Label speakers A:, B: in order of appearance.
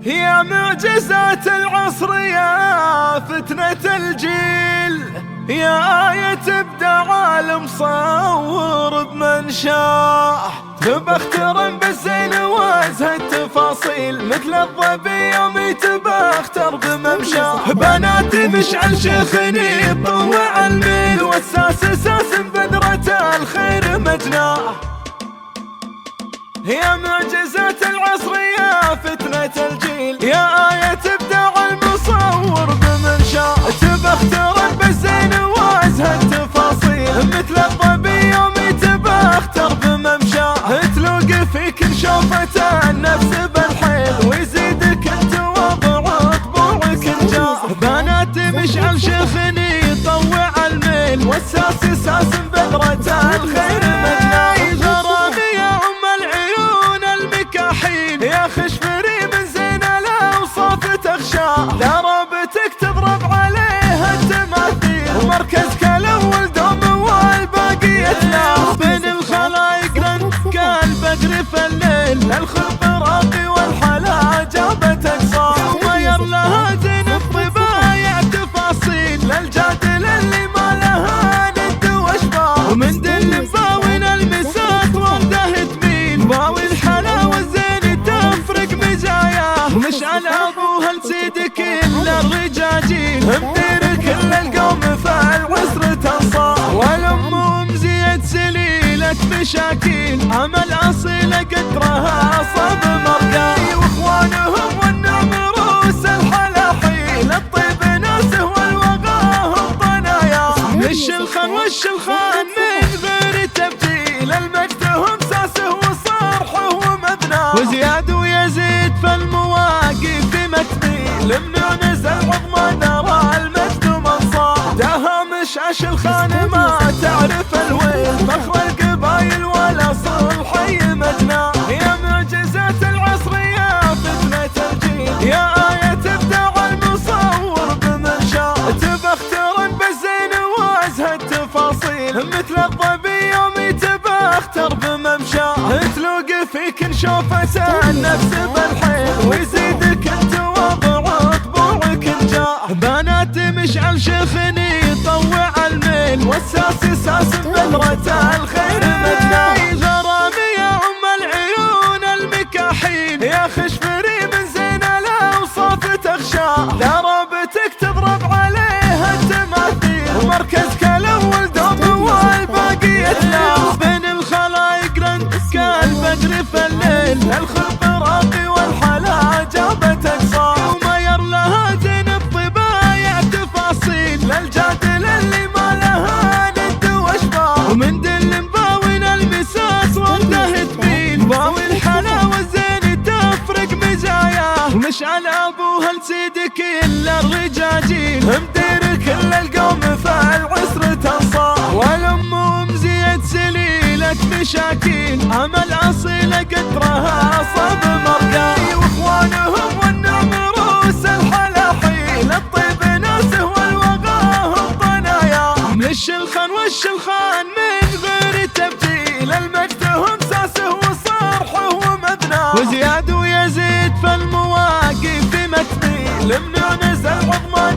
A: هي معجزات العصر يا فتنة الجيل، يا آية ابداع المصور بمنشاه. تبى اخترن بالزين وازهى التفاصيل، مثل الظبي يوم تبى اختر بممشاه. بناتي مشعل شيخني يطوع الميل، والساس اساس بذرة الخير مجناه. هي معجزات العصر يا فتنة الجيل، يا آية ابداع المصور بمنشاه. تبى اخترن بالزين وازهى التفاصيل، مثل الظبي يوم تبى اختر بممشاه. تلوق فيك شوفة النفس بالحيل، ويزيدك التواضع وطبوعك نجاه. بناتي مشعل شيخني يطوع الميل، والساس اساس بذرة الخير مجناه. غرامي يا ام العيون المكاحيل، يا خشفري من زين الاوصاف تخشاه. دربتك تضرب عليها التماثيل، مركزك الاول دوم والباقي يتلاه. بين الخلايق رنك البدر في الليل، الخلق راقي والحلا جابت اقصاه. وغير لها زين الطبايع تفاصيل، للجادل اللي ما لها ند واشباه. ومن دل باوين المسات ومده تميل، باوي الحلا والزين تفرق مزاياه. مشعل ابوها لسيدك الا الرجاجيل، مدير كل القوم في العسر تنصاه. والام زيد سليلة مشاكيل، عمل اصيل قدرها صاب مرقاه. واخوانهم والنعم روس الحلاحيل، الطيب ناسه والوغاهم طناياه. للشلخان والشلخان من غير تبديل، المجد هم ساسه وصرحه ومبناه. وزياد ويزيد في المواقف مكميل، من نزل عظمى نرى المجد منصاه. دهامش الشلخان ما تعرف الويل، فخر القبايل ولا صلحي مجناه. هي معجزات العصر يا فتنة الجيل، يا آية ابداع المصور بمنشاه. تبى اخترن بالزين وازهى التفاصيل، مثل الظبي يوم تبى اختر بممشاه. تلوق فيك شوفة النفس بالحيل، ويزيدك التواضع وطبوعك نجاه. بناتي مشعل شيخني يطوع الميل، والساس اساس بذرة الخير مجناه. غرامي يا ام العيون المكاحيل، يا خشفري من زين الاوصاف تخشاه. دربتك تضرب عليها التماثيل، مركزك الاول دوم والباقي يتلاه. بين الخلايق رنك البدر في الليل، الخلق راقي والحلا جابت اقصاه. ومير لها زين الطبايع تفاصيل، للجادل اللي ما لها ند واشباه. ومن دل مباوين المساس ومده تميل، باوي الحلا والزين تفرق مزاياه. مشعل ابوها لسيدك الا الرجاجيل، مدير كل القوم في العسر تنصاه. والام زيد سليلة مشاكيل، عمل اصيل قدرها صاب مرقاه. واخوانهم والنعم روس الحلاحيل، الطيب ناسه والوغاهم طناياه. من الشلخان والشلخان من غير تبديل، المجد هم ساسه وصرحه ومبناه. وزياد ويزيد في المواقف مكميل، من نزل عظمى